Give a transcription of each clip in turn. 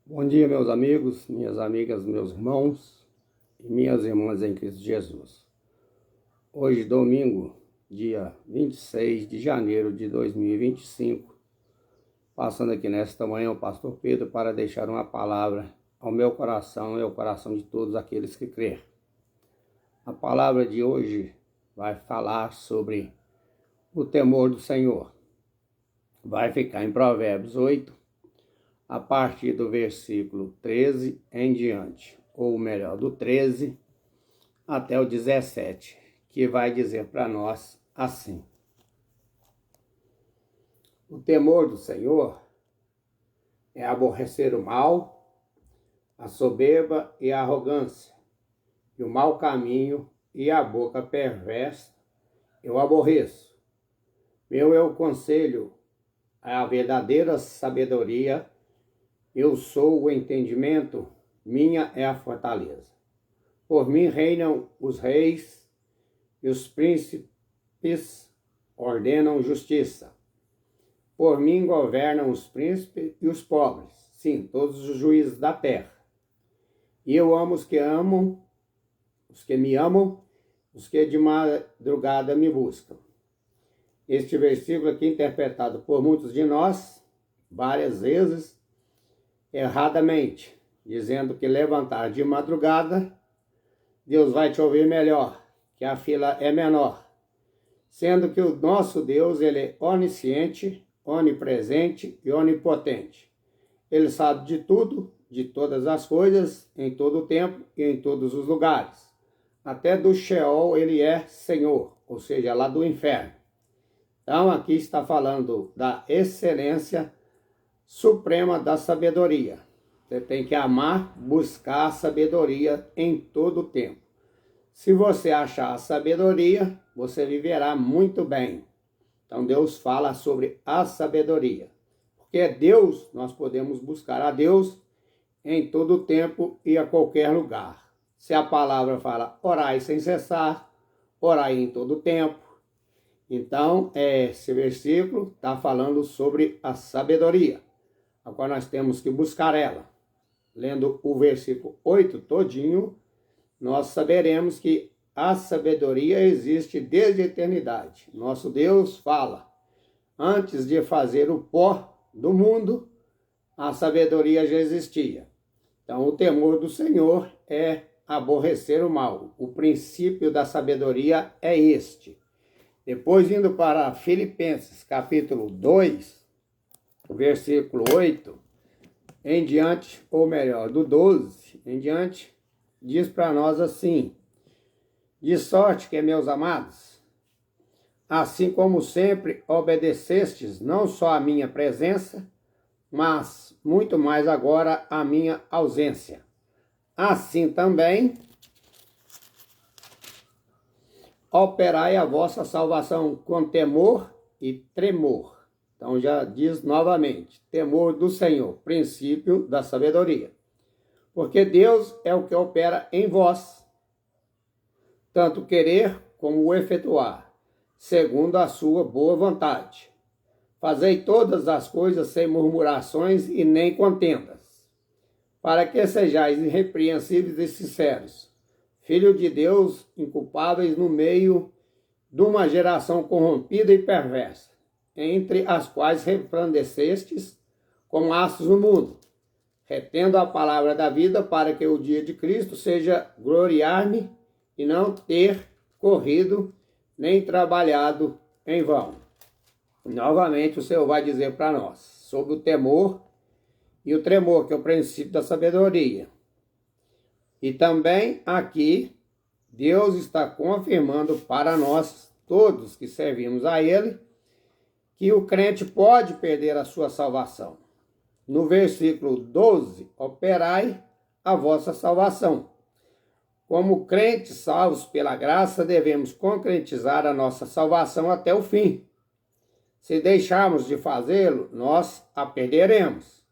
Bom dia, meus amigos, minhas amigas, meus irmãos e minhas irmãs em Cristo Jesus. Hoje, domingo, dia 26 de janeiro de 2025, passando aqui nesta manhã o pastor Pedro para deixar uma palavra ao meu coração e ao coração de todos aqueles que crêem. A palavra de hoje vai falar sobre o temor do Senhor. Vai ficar em Provérbios 8, a partir do versículo 13 em diante, ou melhor, do 13 até o 17, que vai dizer para nós assim: o temor do Senhor é aborrecer o mal, a soberba e a arrogância, e o mau caminho e a boca perversa eu aborreço. Meu é o conselho, a verdadeira sabedoria. Eu sou o entendimento, minha é a fortaleza. Por mim reinam os reis e os príncipes ordenam justiça. Por mim governam os príncipes e os pobres, sim, todos os juízes da terra. E eu amo os que me amam, os que de madrugada me buscam. Este versículo aqui, interpretado por muitos de nós, várias vezes, erradamente, dizendo que levantar de madrugada, Deus vai te ouvir melhor, que a fila é menor. Sendo que o nosso Deus, ele é onisciente, onipresente e onipotente. Ele sabe de tudo, de todas as coisas, em todo o tempo e em todos os lugares. Até do Sheol ele é Senhor, ou seja, lá do inferno. Então aqui está falando da excelência suprema da sabedoria. Você tem que amar, buscar a sabedoria em todo o tempo. Se você achar a sabedoria, você viverá muito bem. Então Deus fala sobre a sabedoria. Porque Deus, nós podemos buscar a Deus em todo o tempo e a qualquer lugar. Se a palavra fala orai sem cessar, orai em todo o tempo. Então, esse versículo está falando sobre a sabedoria. Agora nós temos que buscar ela. Lendo o versículo 8 todinho, nós saberemos que a sabedoria existe desde a eternidade. Nosso Deus fala: antes de fazer o pó do mundo, a sabedoria já existia. Então, o temor do Senhor é aborrecer o mal. O princípio da sabedoria é este. Depois, indo para Filipenses, capítulo 2, versículo 8 em diante, ou melhor, do 12 em diante, diz para nós assim: de sorte que, meus amados, assim como sempre obedecestes não só à minha presença, mas muito mais agora à minha ausência, assim também operai a vossa salvação com temor e tremor. Então já diz novamente, temor do Senhor, princípio da sabedoria. Porque Deus é o que opera em vós, tanto querer como o efetuar, segundo a sua boa vontade. Fazei todas as coisas sem murmurações e nem contendas, para que sejais irrepreensíveis e sinceros, filho de Deus, inculpáveis no meio de uma geração corrompida e perversa, entre as quais resplandecestes como astros no mundo, retendo a palavra da vida, para que o dia de Cristo seja gloriar-me e não ter corrido nem trabalhado em vão. Novamente o Senhor vai dizer para nós sobre o temor e o tremor, que é o princípio da sabedoria. E também aqui Deus está confirmando para nós, todos que servimos a Ele, que o crente pode perder a sua salvação. No versículo 12, operai a vossa salvação. Como crentes salvos pela graça, devemos concretizar a nossa salvação até o fim. Se deixarmos de fazê-lo, nós a perderemos.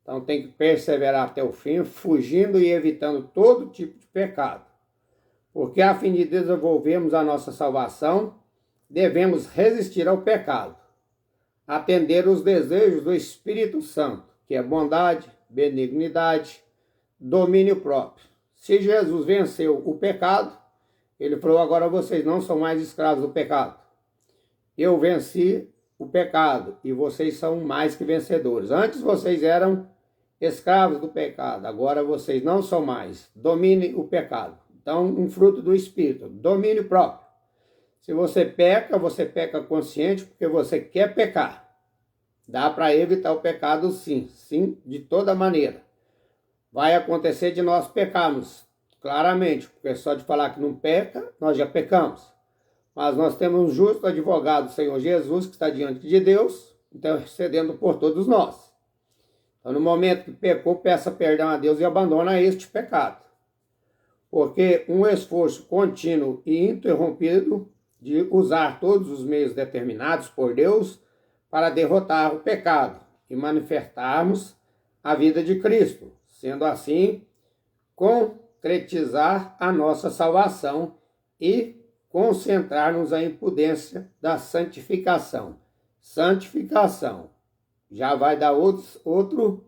Então tem que perseverar até o fim, fugindo e evitando todo tipo de pecado. Porque a fim de desenvolvermos a nossa salvação, devemos resistir ao pecado, atender os desejos do Espírito Santo, que é bondade, benignidade, domínio próprio. Se Jesus venceu o pecado, ele falou, agora vocês não são mais escravos do pecado. Eu venci o pecado e vocês são mais que vencedores. Antes vocês eram escravos do pecado, agora vocês não são mais. Domine o pecado. Então, um fruto do Espírito, domínio próprio. Se você peca consciente porque você quer pecar. Dá para evitar o pecado sim, sim, de toda maneira. Vai acontecer de nós pecarmos, claramente, porque só de falar que não peca, nós já pecamos. Mas nós temos um justo advogado, o Senhor Jesus, que está diante de Deus, intercedendo por todos nós. Então, no momento que pecou, peça perdão a Deus e abandona este pecado. Porque um esforço contínuo e interrompido de usar todos os meios determinados por Deus para derrotar o pecado e manifestarmos a vida de Cristo. Sendo assim, concretizar a nossa salvação e concentrar-nos na impudência da santificação. Santificação. Já vai dar outra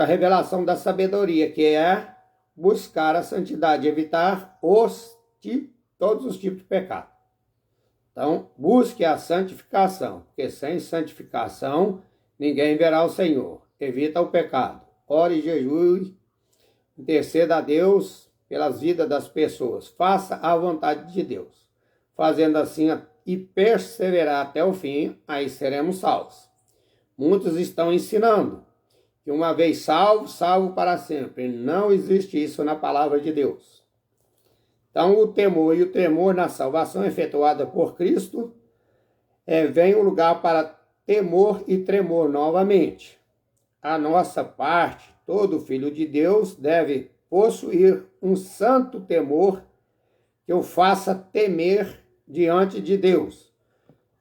revelação da sabedoria, que é buscar a santidade, evitar todos os tipos de pecado. Então, busque a santificação, porque sem santificação ninguém verá o Senhor. Evita o pecado. Ore e jejue, interceda a Deus pelas vidas das pessoas. Faça a vontade de Deus. Fazendo assim e perseverar até o fim, aí seremos salvos. Muitos estão ensinando que uma vez salvo, salvo para sempre. Não existe isso na palavra de Deus. Então, o temor e o tremor na salvação efetuada por Cristo vem um lugar para temor e tremor novamente. A nossa parte, todo filho de Deus deve possuir um santo temor que o faça temer diante de Deus.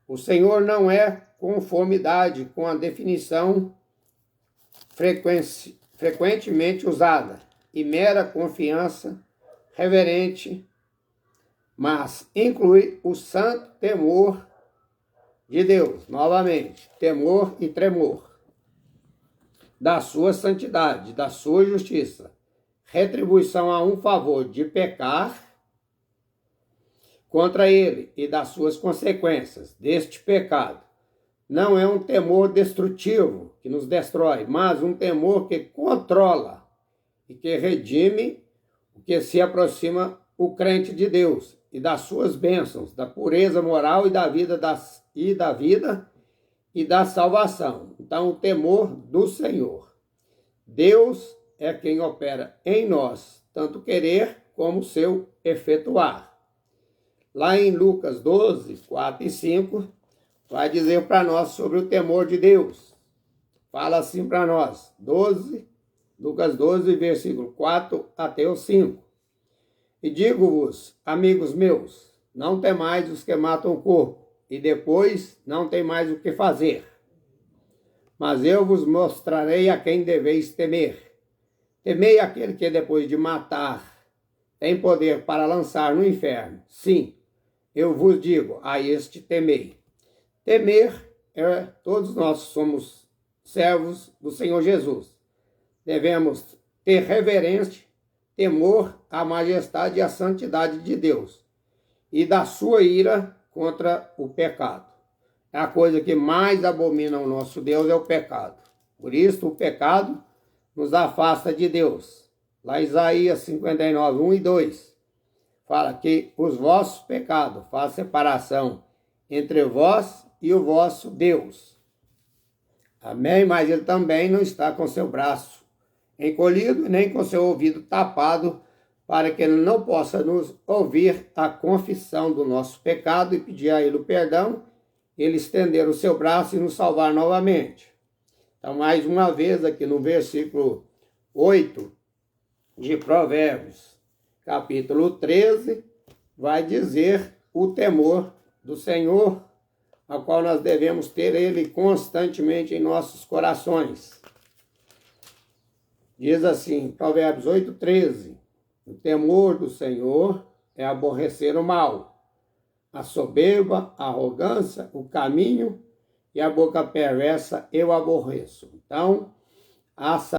O Senhor não é conformidade com a definição frequentemente usada e mera confiança reverente, mas inclui o santo temor de Deus, novamente, temor e tremor, da sua santidade, da sua justiça, retribuição a um favor de pecar contra ele e das suas consequências deste pecado. Não é um temor destrutivo que nos destrói, mas um temor que controla e que redime o que se aproxima o crente de Deus e das suas bênçãos, da pureza moral e da vida e da salvação. Então, o temor do Senhor. Deus é quem opera em nós, tanto querer como seu efetuar. Lá em Lucas 12, 4 e 5, vai dizer para nós sobre o temor de Deus. Fala assim para nós, Lucas 12, versículo 4 até o 5. E digo-vos, amigos meus, não temais os que matam o corpo, e depois não tem mais o que fazer. Mas eu vos mostrarei a quem deveis temer. Temei aquele que depois de matar tem poder para lançar no inferno. Sim, eu vos digo, a este temei. Temer todos nós somos servos do Senhor Jesus. Devemos ter reverência, temor à majestade e à santidade de Deus e da sua ira contra o pecado. A coisa que mais abomina o nosso Deus é o pecado. Por isso, o pecado nos afasta de Deus. Lá em Isaías 59, 1 e 2, fala que os vossos pecados fazem separação entre vós e o vosso Deus. Amém? Mas ele também não está com seu braço encolhido, nem com seu ouvido tapado, para que ele não possa nos ouvir a confissão do nosso pecado e pedir a ele o perdão, ele estender o seu braço e nos salvar novamente. Então, mais uma vez, aqui no versículo 8 de Provérbios, capítulo 13, vai dizer o temor do Senhor, ao qual nós devemos ter ele constantemente em nossos corações. Diz assim, Provérbios 8, 13, o temor do Senhor é aborrecer o mal, a soberba, a arrogância, o caminho e a boca perversa eu aborreço. Então, a